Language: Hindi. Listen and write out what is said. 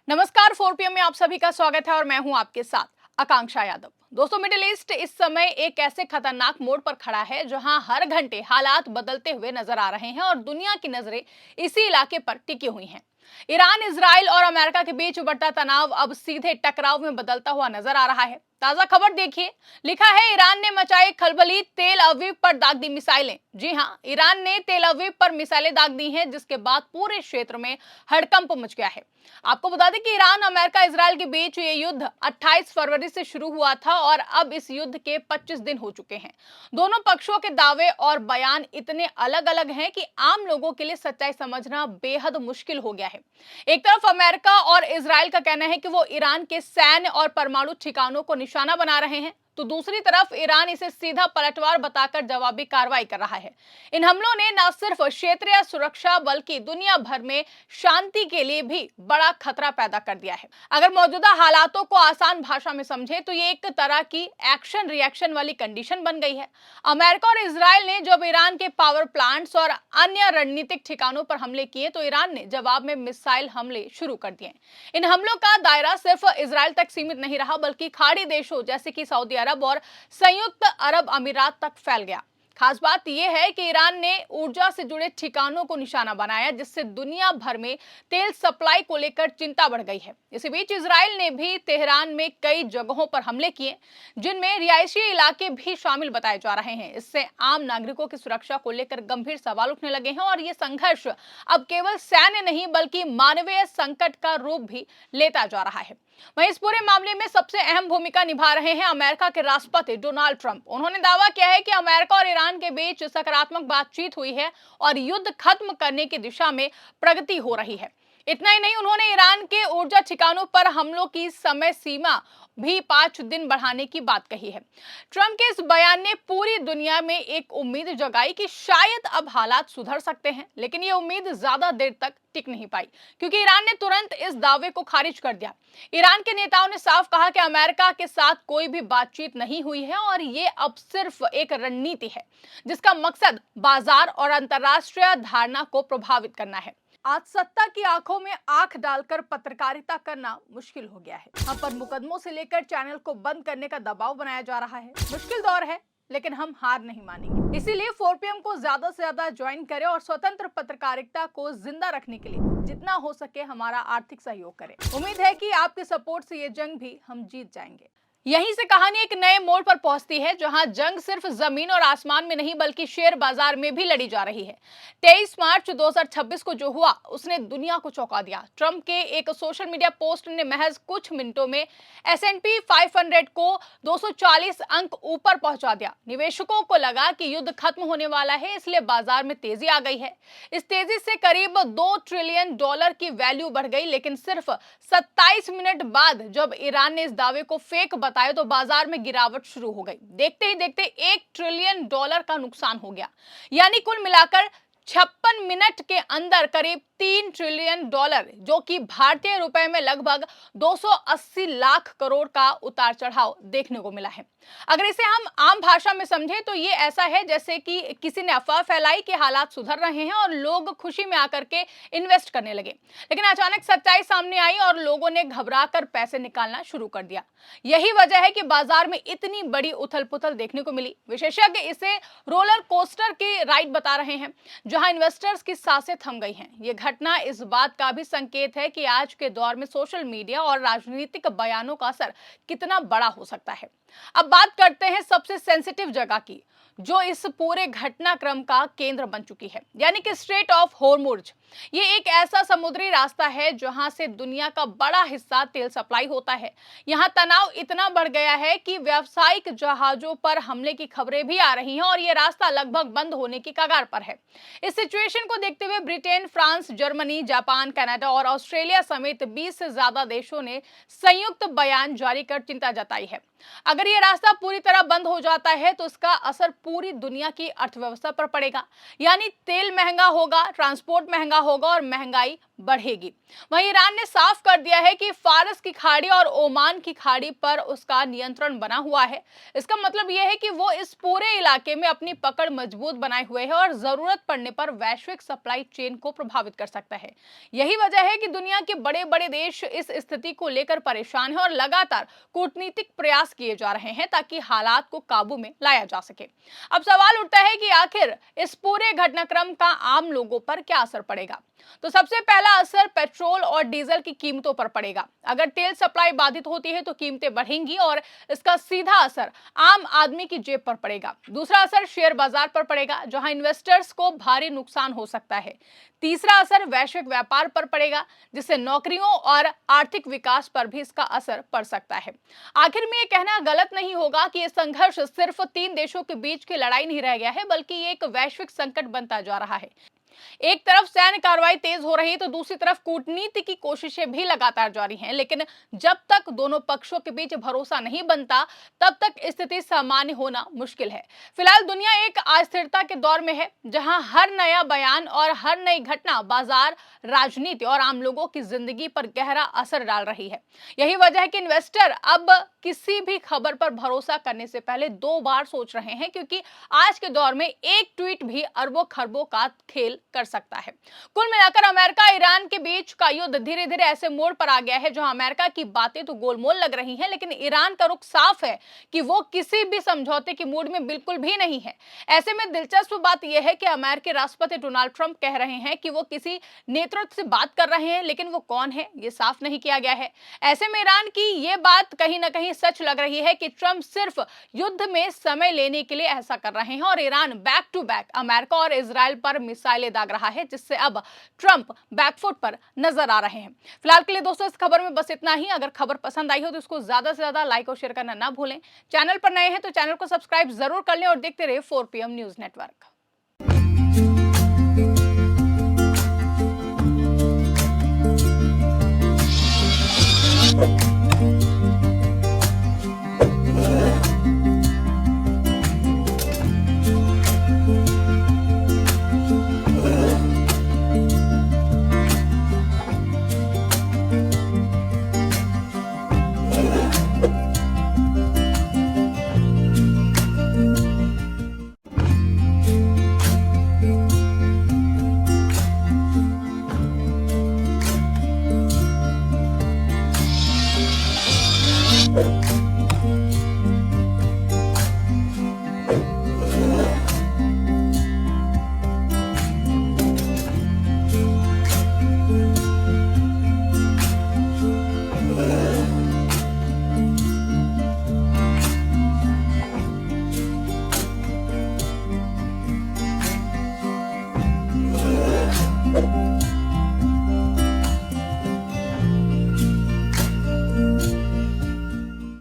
नमस्कार, 4 पीएम में आप सभी का स्वागत है और मैं हूं आपके साथ आकांक्षा यादव। दोस्तों, मिडिल ईस्ट इस समय एक ऐसे खतरनाक मोड़ पर खड़ा है जहां हर घंटे हालात बदलते हुए नजर आ रहे हैं और दुनिया की नजरें इसी इलाके पर टिकी हुई हैं। ईरान, इजराइल और अमेरिका के बीच बढ़ता तनाव अब सीधे टकराव में बदलता हुआ नजर आ रहा है। ताजा खबर देखिए, लिखा है ईरान ने मचाई खलबली, तेल अवीव पर दाग दी मिसाइलें। जी हां, ईरान ने तेल अवीव पर मिसाइलें दाग दी हैं, जिसके बाद पूरे क्षेत्र में हड़कंप मच गया है। आपको बता दें कि ईरान, अमेरिका, इजराइल के बीच ये युद्ध 28 फरवरी से शुरू हुआ था और अब इस युद्ध के 25 दिन हो चुके हैं। दोनों पक्षों के दावे और बयान इतने अलग-अलग हैं कि आम लोगों के लिए सच्चाई समझना बेहद मुश्किल हो गया है। एक तरफ अमेरिका और इजराइल का कहना है कि वो ईरान के सैन्य और परमाणु ठिकानों को निशाना बना रहे हैं, तो दूसरी तरफ ईरान इसे सीधा पलटवार बताकर जवाबी कार्रवाई कर रहा है। इन हमलों ने न सिर्फ क्षेत्रीय सुरक्षा बल्कि दुनिया भर में शांति के लिए भी बड़ा खतरा पैदा कर दिया है। अगर मौजूदा हालातों को आसान भाषा में समझे तो ये एक तरह की एक्शन रिएक्शन वाली कंडीशन बन गई है। अमेरिका और इजराइल ने जब ईरान के पावर प्लांट्स और अन्य रणनीतिक ठिकानों पर हमले किए तो ईरान ने जवाब में मिसाइल हमले शुरू कर दिए। इन हमलों का दायरा सिर्फ इजराइल तक सीमित नहीं रहा बल्कि खाड़ी देशों जैसे कि सऊदी अरब और संयुक्त अरब अमीरात तक फैल गया। खास बात यह है कि ईरान ने ऊर्जा से जुड़े ठिकानों को निशाना बनाया, जिससे दुनिया भर में तेल सप्लाई को लेकर चिंता बढ़ गई है। इसी बीच इजराइल ने भी तेहरान में कई जगहों पर हमले किए, जिनमें रिहायशी इलाके भी शामिल बताए जा रहे हैं। इससे आम नागरिकों की सुरक्षा को लेकर गंभीर सवाल उठने लगे हैं और ये संघर्ष अब केवल सैन्य नहीं बल्कि मानवीय संकट का रूप भी लेता जा रहा है। वहीं इस पूरे मामले में सबसे अहम भूमिका निभा रहे हैं अमेरिका के राष्ट्रपति डोनाल्ड ट्रंप। उन्होंने दावा किया है कि अमेरिका और ईरान के बीच सकारात्मक बातचीत हुई है और युद्ध खत्म करने की दिशा में प्रगति हो रही है। इतना ही नहीं, उन्होंने ईरान के ऊर्जा ठिकानों पर हमलों की समय सीमा भी 5 दिन बढ़ाने की बात कही है। ट्रंप के इस बयान ने पूरी दुनिया में एक उम्मीद जगाई कि शायद अब हालात सुधर सकते हैं, लेकिन ये उम्मीद ज्यादा देर तक टिक नहीं पाई, क्योंकि ईरान ने तुरंत इस दावे को खारिज कर दिया। ईरान के नेताओं ने साफ कहा कि अमेरिका के साथ कोई भी बातचीत नहीं हुई है और ये अब सिर्फ एक रणनीति है, जिसका मकसद बाजार और अंतर्राष्ट्रीय धारणा को प्रभावित करना है। आज सत्ता की आंखों में आंख डालकर पत्रकारिता करना मुश्किल हो गया है। हम पर मुकदमों से लेकर चैनल को बंद करने का दबाव बनाया जा रहा है। मुश्किल दौर है, लेकिन हम हार नहीं मानेंगे। इसीलिए 4 पीएम को ज्यादा से ज्यादा ज्वाइन करें और स्वतंत्र पत्रकारिता को जिंदा रखने के लिए जितना हो सके हमारा आर्थिक सहयोग करें। उम्मीद है कि आपके सपोर्ट से ये जंग भी हम जीत जाएंगे। यहीं से कहानी एक नए मोड़ पर पहुंचती है, जहां जंग सिर्फ जमीन और आसमान में नहीं बल्कि शेयर बाजार में भी लड़ी जा रही है। 23 मार्च 2026 को जो हुआ उसने दुनिया को चौंका दिया। ट्रंप के एक सोशल मीडिया पोस्ट ने महज कुछ मिनटों में S&P 500 को 240 अंक ऊपर पहुंचा दिया। निवेशकों को लगा कि युद्ध खत्म होने वाला है, इसलिए बाजार में तेजी आ गई है। इस तेजी से करीब $2 ट्रिलियन की वैल्यू बढ़ गई, लेकिन सिर्फ 27 मिनट बाद जब ईरान ने इस दावे को फेक बताया तो बाजार में गिरावट शुरू हो गई। देखते ही देखते $1 ट्रिलियन का नुकसान हो गया, यानी कुल मिलाकर 56 मिनट के अंदर करीब $3 ट्रिलियन, जो कि भारतीय रुपए में लगभग 280 लाख करोड़ का उतार चढ़ाव देखने को मिला है। अगर इसे हम आम भाषा में समझें तो ये ऐसा है जैसे कि किसी ने अफवाह फैलाई कि हालात सुधर रहे हैं और लोग खुशी में आकर के इन्वेस्ट करने लगे, लेकिन अचानक सच्चाई सामने आई और लोगों ने घबराकर पैसे निकालना शुरू कर दिया। यही वजह है कि बाजार में इतनी बड़ी उथल पुथल देखने को मिली। विशेषज्ञ इसे रोलर कोस्टर की राइड बता रहे हैं, जहां इन्वेस्टर्स की सांसें थम गई हैं। ये घटना इस बात का भी संकेत है कि आज के दौर में सोशल मीडिया और राजनीतिक बयानों का असर कितना बड़ा हो सकता है। अब बात करते हैं सबसे सेंसिटिव जगह की, जो इस पूरे घटनाक्रम का केंद्र बन चुकी है, यानी कि स्ट्रेट ऑफ हॉर्मुज। ये एक ऐसा समुद्री रास्ता है जहां से दुनिया का बड़ा हिस्सा तेल सप्लाई होता है। यहां तनाव इतना बढ़ गया है कि व्यावसायिक जहाजों पर हमले की खबरें भी आ रही हैं और ये रास्ता लगभग बंद होने की कगार पर है। इस सिचुएशन को देखते हुए Britain, France, Germany, Japan, Canada और ऑस्ट्रेलिया समेत 20 से ज्यादा देशों ने संयुक्त बयान जारी कर चिंता जताई है। अगर ये रास्ता पूरी तरह बंद हो जाता है तो इसका असर पूरी दुनिया की अर्थव्यवस्था पर पड़ेगा, यानी तेल महंगा होगा, ट्रांसपोर्ट महंगा होगा और महंगाई बढ़ेगी। वहीं ईरान ने साफ कर दिया है कि फारस की खाड़ी और ओमान की खाड़ी पर उसका नियंत्रण बना हुआ है। इसका मतलब यह है कि वो इस पूरे इलाके में अपनी पकड़ मजबूत बनाए हुए है और जरूरत पड़ने पर वैश्विक सप्लाई चेन को प्रभावित कर सकता है। यही वजह है कि दुनिया के बड़े बड़े देश इस स्थिति को लेकर परेशान है और लगातार कूटनीतिक प्रयास किए जा रहे हैं ताकि हालात को काबू में लाया जा सके। अब सवाल उठता है कि आखिर इस पूरे घटनाक्रम का आम लोगों पर क्या असर पड़ेगा। तो सबसे पहला असर पेट्रोल और डीजल की कीमतों पर पड़ेगा। अगर तेल सप्लाई बाधित होती है तो कीमतें बढ़ेंगी और इसका सीधा असर आम आदमी की जेब पर पड़ेगा। दूसरा असर शेयर बाजार पर पड़ेगा, जहां इन्वेस्टर्स को भारी नुकसान हो सकता है। तीसरा असर वैश्विक व्यापार पर पड़ेगा, जिससे नौकरियों और आर्थिक विकास पर भी इसका असर पड़ सकता है। आखिर में ये कहना गलत नहीं होगा कि ये संघर्ष सिर्फ तीन देशों के बीच की लड़ाई नहीं रह गया है, बल्कि ये एक वैश्विक संकट बनता जा रहा है। एक तरफ सैन्य कार्रवाई तेज हो रही है तो दूसरी तरफ कूटनीति की कोशिशें भी लगातार जारी हैं। लेकिन जब तक दोनों पक्षों के बीच भरोसा नहीं बनता, तब तक स्थिति सामान्य होना मुश्किल है। फिलहाल दुनिया एक अस्थिरता के दौर में है, जहां हर नया बयान और हर नई घटना बाजार, राजनीति और आम लोगों की जिंदगी पर गहरा असर डाल रही है। यही वजह है कि इन्वेस्टर अब किसी भी खबर पर भरोसा करने से पहले दो बार सोच रहे हैं, क्योंकि आज के दौर में एक ट्वीट भी अरबों खरबों का खेल कर सकता है। कुल मिलाकर अमेरिका ईरान के बीच का युद्ध धीरे धीरे ऐसे मोड़ पर आ गया है जहां अमेरिका की बातें तो गोलमोल लग रही हैं, लेकिन ईरान का रुख साफ है कि वो किसी भी समझौते की मूड में बिल्कुल भी नहीं है। ऐसे में दिलचस्प बात यह है कि अमेरिकी राष्ट्रपति डोनाल्ड ट्रंप कह रहे हैं कि वो किसी नेतृत्व से बात कर रहे हैं, लेकिन वो कौन है ये साफ नहीं किया गया है। ऐसे में ईरान की ये बात कहीं ना कहीं सच लग रही है कि ट्रंप सिर्फ युद्ध में समय लेने के लिए ऐसा कर रहे हैं और Iran back to back America और इजराइल पर मिसाइलें दाग रहा है, जिससे अब ट्रंप बैकफुट पर नजर आ रहे हैं। फिलहाल के लिए दोस्तों इस खबर में बस इतना ही। अगर खबर पसंद आई हो तो इसको ज्यादा से ज्यादा लाइक और शेयर करना ना भूलें। चैनल पर नए हैं तो चैनल को सब्सक्राइब जरूर कर लें और देखते रहिए 4 PM न्यूज नेटवर्क।